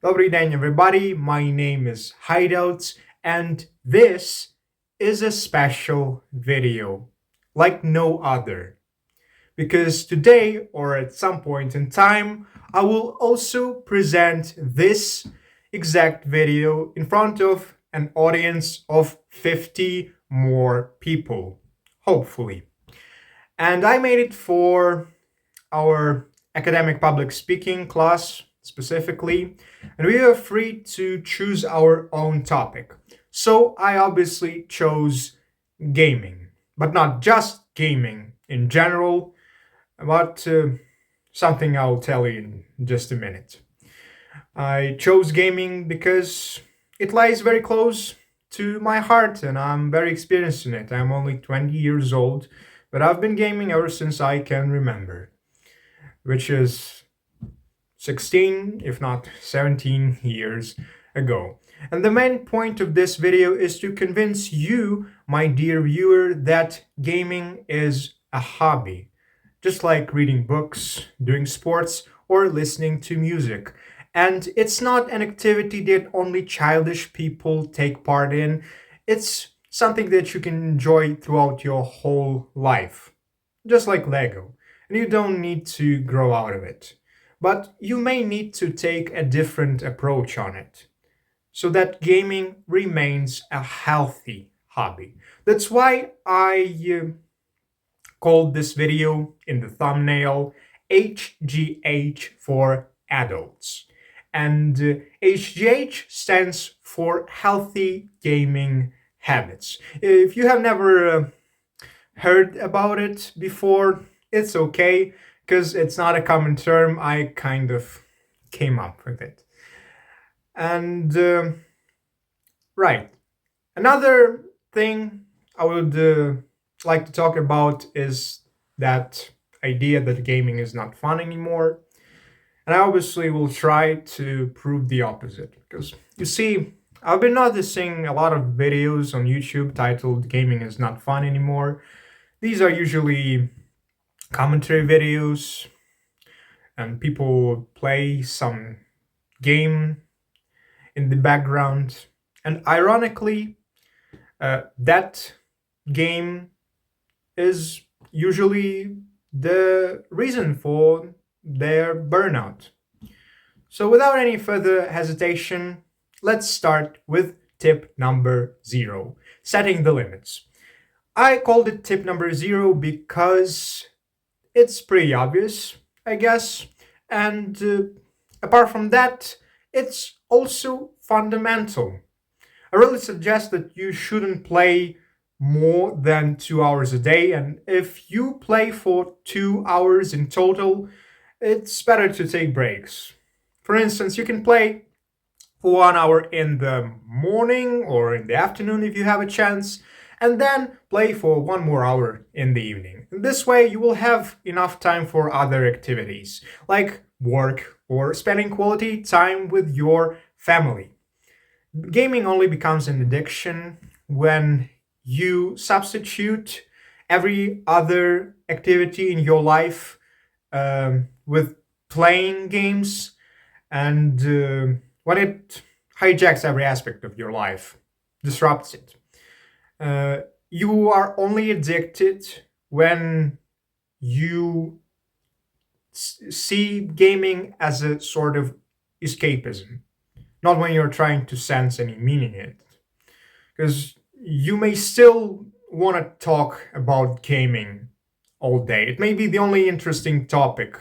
Добрий день, everybody. My name is Hideouts, and this is a special video like no other. Because today, or at some point in time, I will also present this exact video in front of an audience of 50 more people, hopefully. And I made it for our academic public speaking class specifically, and we are free to choose our own topic. So I obviously chose gaming, but not just gaming in general, but something I'll tell you in just a minute. I chose gaming because it lies very close to my heart and I'm very experienced in it. I'm only 20 years old, but I've been gaming ever since I can remember, which is 16, if not 17 years ago. And the main point of this video is to convince you, my dear viewer, that gaming is a hobby, just like reading books, doing sports, or listening to music. And it's not an activity that only childish people take part in. It's something that you can enjoy throughout your whole life, just like Lego. And you don't need to grow out of it. But you may need to take a different approach on it so that gaming remains a healthy hobby. That's why I called this video in the thumbnail HGH for adults. And HGH stands for Healthy Gaming Habits. If you have never heard about it before, it's okay because it's not a common term. I kind of came up with it. And right, another thing I would like to talk about is that idea that gaming is not fun anymore. And I obviously will try to prove the opposite. Because you see, I've been noticing a lot of videos on YouTube titled Gaming is Not Fun Anymore. These are usually commentary videos, and people play some game in the background. And ironically, that game is usually the reason for their burnout. So, without any further hesitation, let's start with tip number 0, setting the limits. I called it tip number 0 because it's pretty obvious, I guess. And apart from that, it's also fundamental. I really suggest that you shouldn't play more than 2 hours a day. And if you play for 2 hours in total, it's better to take breaks. For instance, you can play for 1 hour in the morning or in the afternoon if you have a chance, and then play for one more hour in the evening. This way, you will have enough time for other activities, like work or spending quality time with your family. Gaming only becomes an addiction when you substitute every other activity in your life with playing games, and when it hijacks every aspect of your life, disrupts it. You are only addicted when you see gaming as a sort of escapism, not when you're trying to sense any meaning in it. Because you may still want to talk about gaming all day. It may be the only interesting topic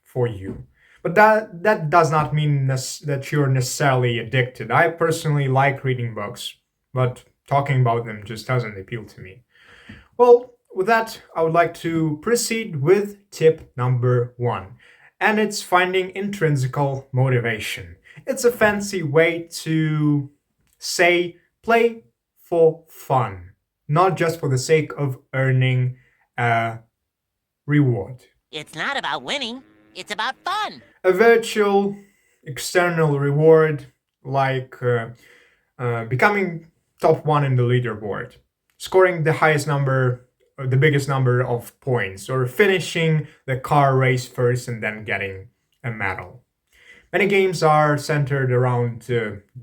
for you. But that does not mean that you're necessarily addicted. I personally like reading books, but talking about them just doesn't appeal to me. Well, with that, I would like to proceed with tip number 1, and it's finding intrinsical motivation. It's a fancy way to say play for fun, not just for the sake of earning a reward. It's not about winning, it's about fun. A virtual external reward like becoming top one in the leaderboard, scoring the highest number, or the biggest number of points, or finishing the car race first and then getting a medal. Many games are centered around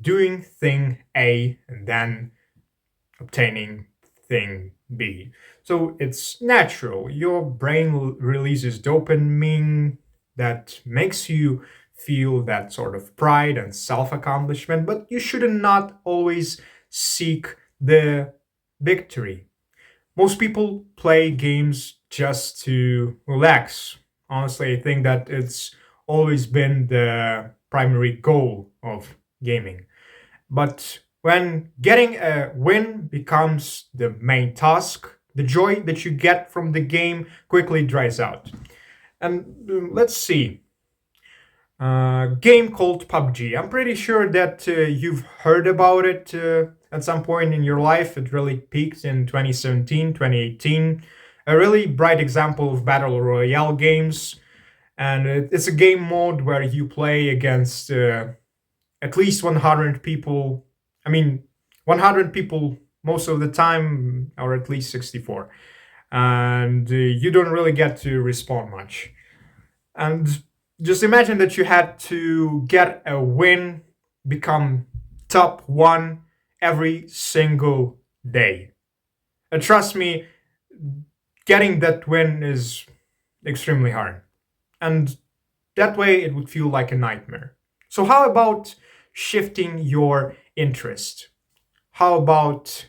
doing thing A and then obtaining thing B. So it's natural. Your brain releases dopamine that makes you feel that sort of pride and self accomplishment, but you should not always seek the victory. Most people play games just to relax. Honestly, I think that it's always been the primary goal of gaming. But when getting a win becomes the main task, the joy that you get from the game quickly dries out. And let's see. Game called PUBG. I'm pretty sure that you've heard about it at some point in your life. It really peaked in 2017, 2018. A really bright example of battle royale games. And it's a game mode where you play against at least 100 people. I mean, 100 people most of the time, or at least 64. And you don't really get to respawn much. And just imagine that you had to get a win, become top one every single day. And trust me, getting that win is extremely hard. And that way it would feel like a nightmare. So, how about shifting your interest? How about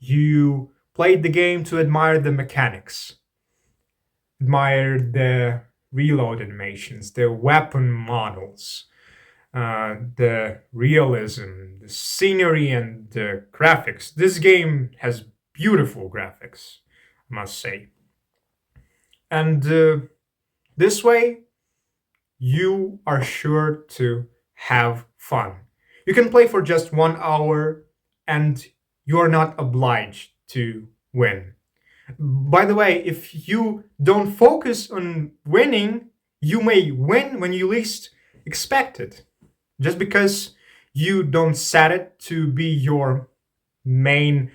you played the game to admire the mechanics, admire the reload animations, the weapon models, the realism, the scenery, and the graphics? This game has beautiful graphics, I must say. And this way, you are sure to have fun. You can play for just 1 hour and you're not obliged to win. By the way, if you don't focus on winning, you may win when you least expect it. Just because you don't set it to be your main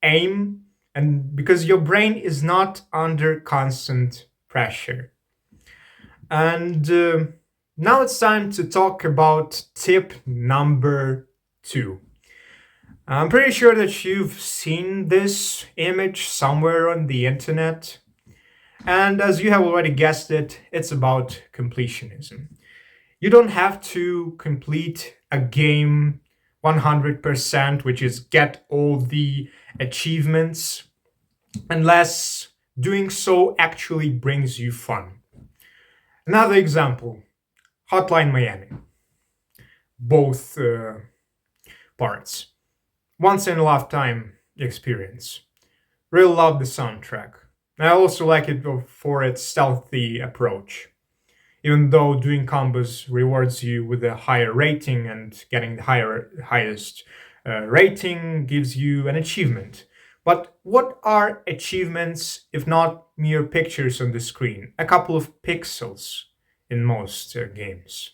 aim and because your brain is not under constant pressure. And now it's time to talk about tip number two. I'm pretty sure that you've seen this image somewhere on the internet. And as you have already guessed it, it's about completionism. You don't have to complete a game 100%, which is get all the achievements, unless doing so actually brings you fun. Another example, Hotline Miami. Both parts. Once in a lifetime experience. Really love the soundtrack. I also like it for its stealthy approach. Even though doing combos rewards you with a higher rating and getting the highest rating gives you an achievement. But what are achievements if not mere pictures on the screen? A couple of pixels in most games.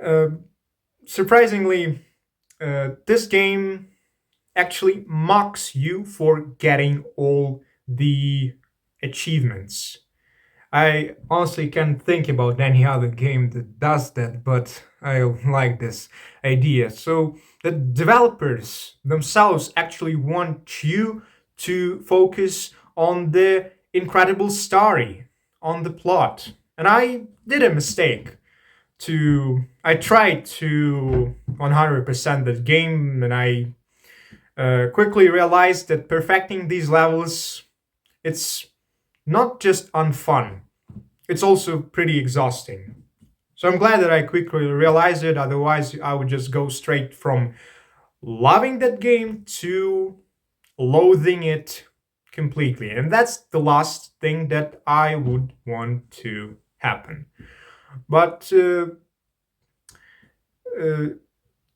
Uh, Surprisingly, this game actually mocks you for getting all the achievements. I honestly can't think about any other game that does that, but I like this idea. So the developers themselves actually want you to focus on the incredible story, on the plot. And I did a mistake I tried to 100% the game and I quickly realized that perfecting these levels, it's not just unfun, it's also pretty exhausting. So I'm glad that I quickly realized it, otherwise I would just go straight from loving that game to loathing it completely. And that's the last thing that I would want to happen. But uh,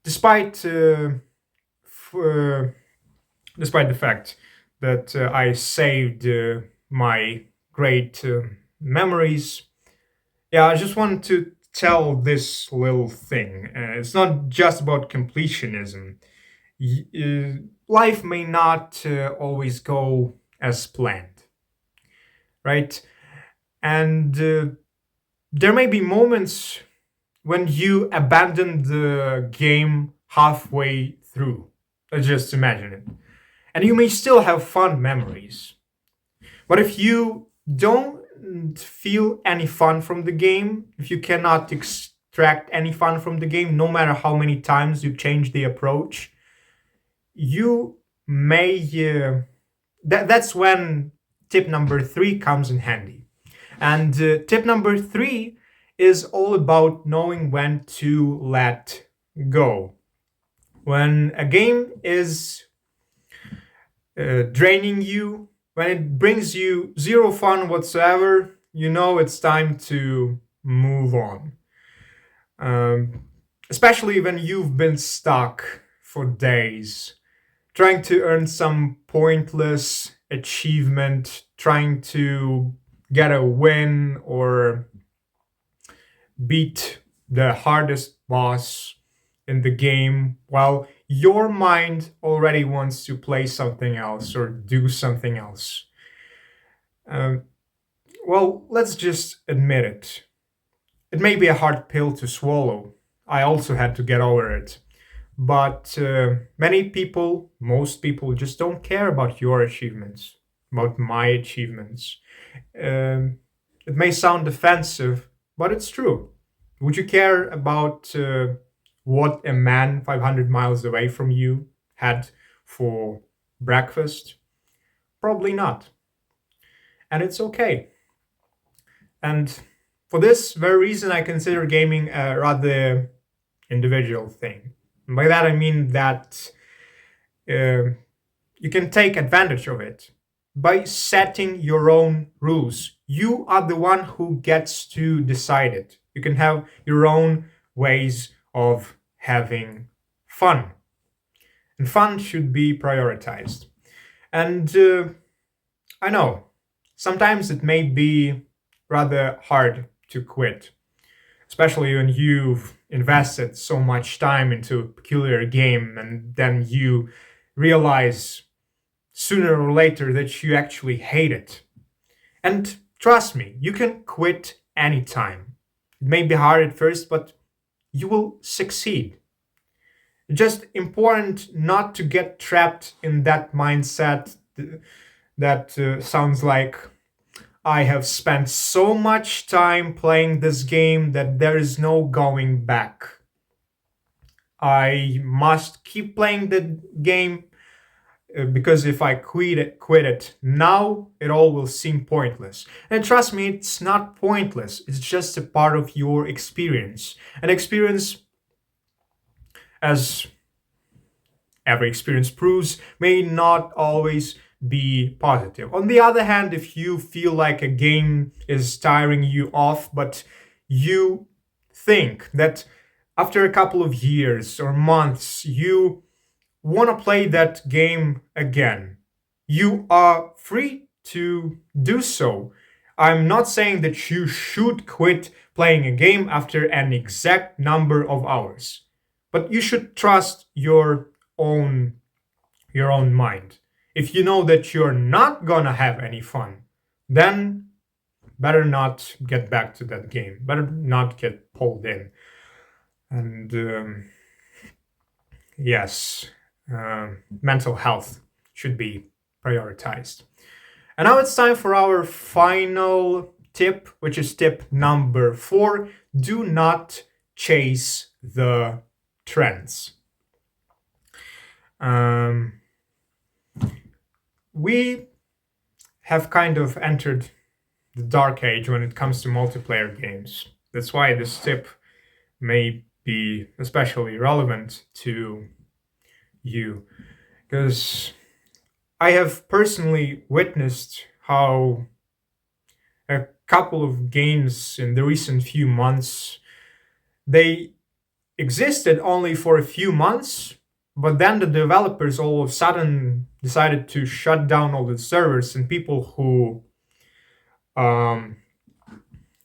despite f- uh, despite the fact that I saved my great memories, yeah, I just want to tell this little thing. It's not just about completionism. Life may not always go as planned, right? And there may be moments when you abandon the game halfway through. Let's just imagine it. And you may still have fun memories. But if you don't feel any fun from the game, if you cannot extract any fun from the game, no matter how many times you change the approach, you may. That's when tip number three comes in handy. And tip number three is all about knowing when to let go. When a game is draining you, when it brings you zero fun whatsoever, you know it's time to move on. Especially when you've been stuck for days, trying to earn some pointless achievement, trying to get a win or beat the hardest boss in the game while your mind already wants to play something else or do something else. Um, well, let's just admit it. It may be a hard pill to swallow. I also had to get over it. But many people, most people, just don't care about your achievements, about my achievements. Um, it may sound offensive, but it's true. Would you care about what a man 500 miles away from you had for breakfast? Probably not. And it's okay. And for this very reason, I consider gaming a rather individual thing. And by that, I mean that uh, you can take advantage of it by setting your own rules. You are the one who gets to decide it. You can have your own ways of having fun. And fun should be prioritized. And I know sometimes it may be rather hard to quit, especially when you've invested so much time into a peculiar game and then you realize sooner or later that you actually hate it. And trust me, you can quit anytime. It may be hard at first, but you will succeed. It's just important not to get trapped in that mindset that sounds like I have spent so much time playing this game that there is no going back. I must keep playing the game because if I quit it now, it all will seem pointless. And trust me, it's not pointless. It's just a part of your experience. An experience, as every experience proves, may not always be positive. On the other hand, if you feel like a game is tiring you off, but you think that after a couple of years or months you want to play that game again, you are free to do so. I'm not saying that you should quit playing a game after an exact number of hours, but you should trust own your own mind. If you know that you're not gonna have any fun, then better not get back to that game. Better not get pulled in. And yes, mental health should be prioritized. And now it's time for our final tip, which is tip number 4. Do not chase the trends. We have kind of entered the dark age when it comes to multiplayer games. That's why this tip may be especially relevant to you, because I have personally witnessed how a couple of games in the recent few months, they existed only for a few months, but then the developers all of a sudden decided to shut down all the servers, and um,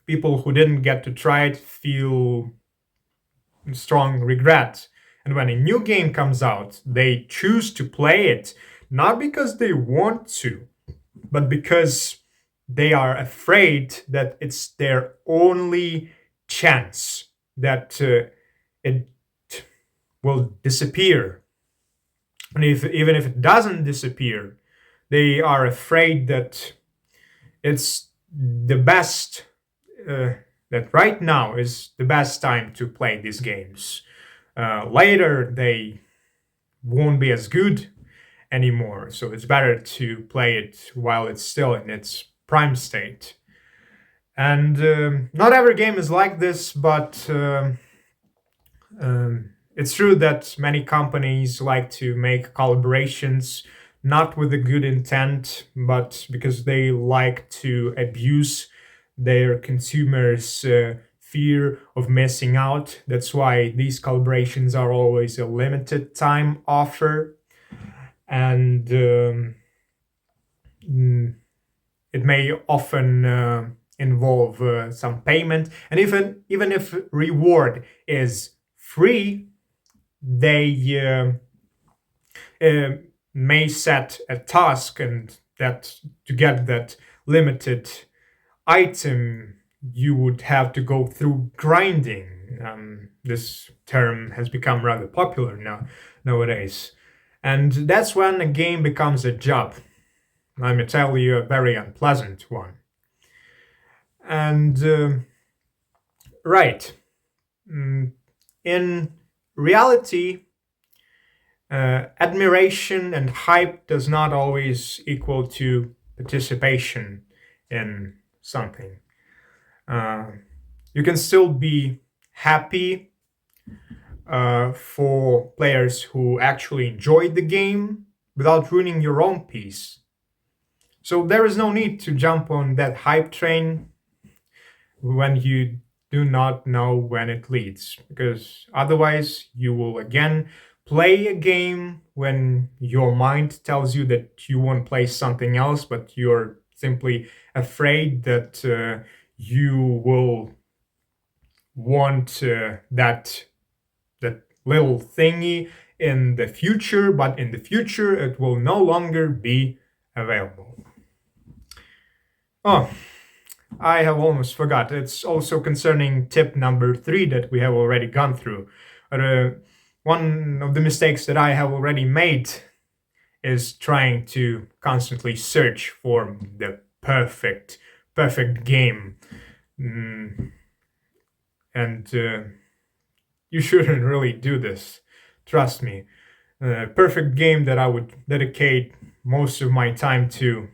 people who didn't get to try it feel strong regret. And when a new game comes out, they choose to play it not because they want to, but because they are afraid that it's their only chance. that it will disappear. And even if it doesn't disappear, they are afraid that it's the best, uh, that right now is the best time to play these games. Later, they won't be as good anymore. So it's better to play it while it's still in its prime state. And not every game is like this, but it's true that many companies like to make collaborations not with a good intent, but because they like to abuse their consumers' fear of missing out. That's why these collaborations are always a limited time offer, and it may often involve some payment. And even if reward is free, they may set a task, and that to get that limited item, you would have to go through grinding. This term has become rather popular nowadays, and that's when a game becomes a job. Let me tell you, a very unpleasant one. And right, in reality, admiration and hype does not always equal to participation in something. You can still be happy for players who actually enjoyed the game without ruining your own peace. So there is no need to jump on that hype train when you do not know when it leads, because otherwise you will again play a game when your mind tells you that you want to play something else, but you're simply afraid that you will want that little thingy in the future, but in the future it will no longer be available. Oh, I have almost forgot. It's also concerning tip number 3 that we have already gone through. One of the mistakes that I have already made is trying to constantly search for the perfect game. And you shouldn't really do this. Trust me. Perfect game that I would dedicate most of my time to.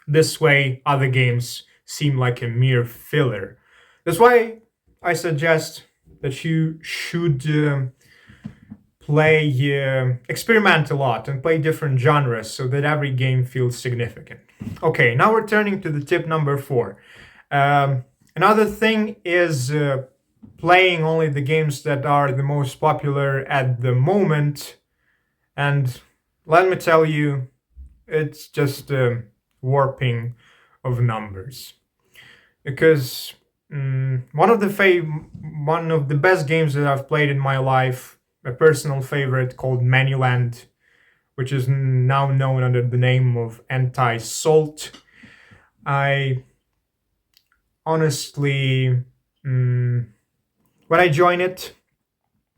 This way, other games seem like a mere filler. That's why I suggest that you should experiment a lot and play different genres so that every game feels significant. Okay, now we're turning to the tip number 4. Another thing is playing only the games that are the most popular at the moment. And let me tell you, it's just warping of numbers. Because one of the best games that I've played in my life, a personal favorite called Manuland, which is now known under the name of Anti-Salt. I honestly, when I joined it,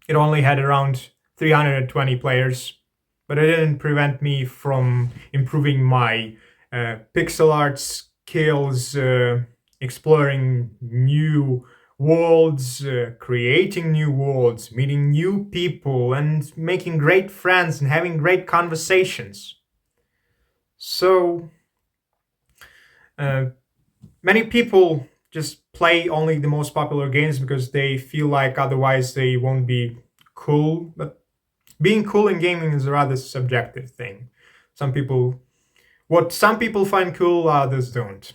it only had around 320 players, but it didn't prevent me from improving my pixel art skills, exploring new worlds, creating new worlds, meeting new people, and making great friends and having great conversations. So, many people just play only the most popular games because they feel like otherwise they won't be cool. But being cool in gaming is a rather subjective thing. What some people find cool, others don't.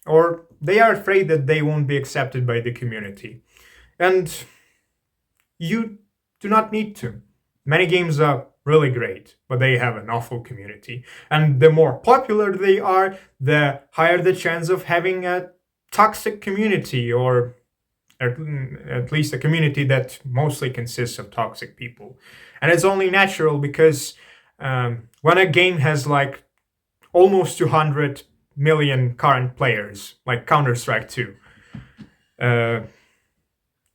Or they are afraid that they won't be accepted by the community. And you do not need to. Many games are really great, but they have an awful community. And the more popular they are, the higher the chance of having a toxic community, or at least a community that mostly consists of toxic people. And it's only natural because when a game has like almost 200 million current players, like Counter-Strike 2,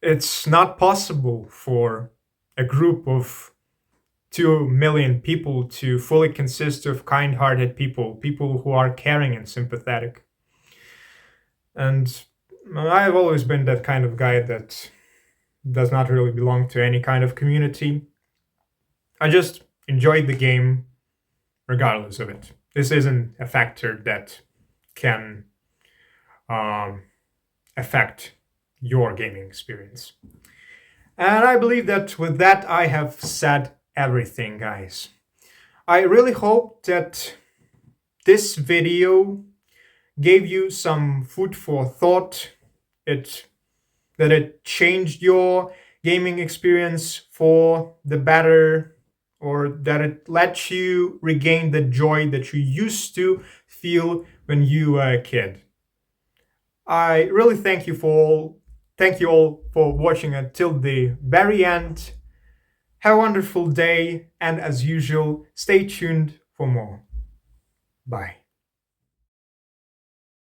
It's not possible for a group of 2 million people to fully consist of kind hearted people, people who are caring and sympathetic. And I've always been that kind of guy that does not really belong to any kind of community. I just enjoyed the game regardless of it. This isn't a factor that can um, affect your gaming experience. And I believe that with that, I have said everything, guys. I really hope that this video gave you some food for thought. It that it changed your gaming experience for the better, or that it let you regain the joy that you used to feel when you were a kid. I really thank you all for watching until the very end. Have a wonderful day, and as usual, stay tuned for more. Bye.